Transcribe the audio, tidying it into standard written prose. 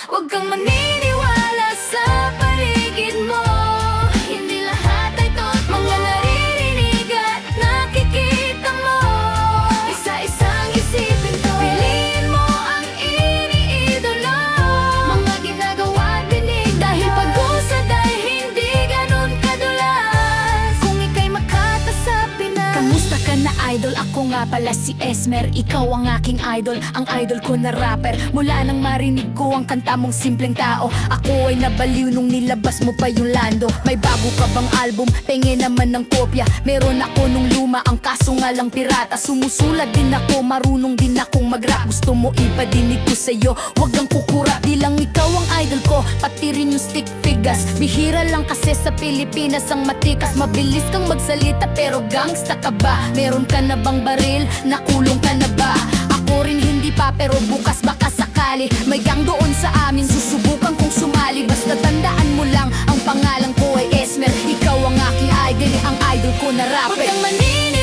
Huwag kang maniniwala sa paligid mo. Hindi lahat ay totoo. Mga naririnig at nakikita mo. Isa-isang isipin to. Piliin mo ang iniidolo. Mga ginagawa at dinig. Dahil pag-usad ay hindi ganun kadulas. Kung ika'y makatasabi na kamusta ka na idol? Ako nga pala si Esmer. Ikaw ang aking idol, ang idol ko na rapper. Mula nang marinig ko ang kanta mong simpleng tao, ako ay nabaliw nung nilabas mo pa yung Lando. May bago ka bang album? Pengen naman ng kopya. Meron ako nung luma, ang kaso nga lang pirata. Sumusulat din ako, marunong din akong mag-rap. Gusto mo ipadinig ko sa'yo, wag kang kukurap. Di lang ikaw ang idol ko, pati rin yung stick figures. Bihira lang kasi sa Pilipinas ang matikas. Mabilis kang magsalita pero gangsta ka ba? Meron ka na bang baril? Nakulong ka na ba? Ako rin hindi pa pero bukas baka sakali. May gang doon sa amin, susubukan kong sumali. Basta tandaan mo lang, ang pangalan ko ay Esmer. Ikaw ang aking idol, ang idol ko na rapper. Huwag kang maniniwala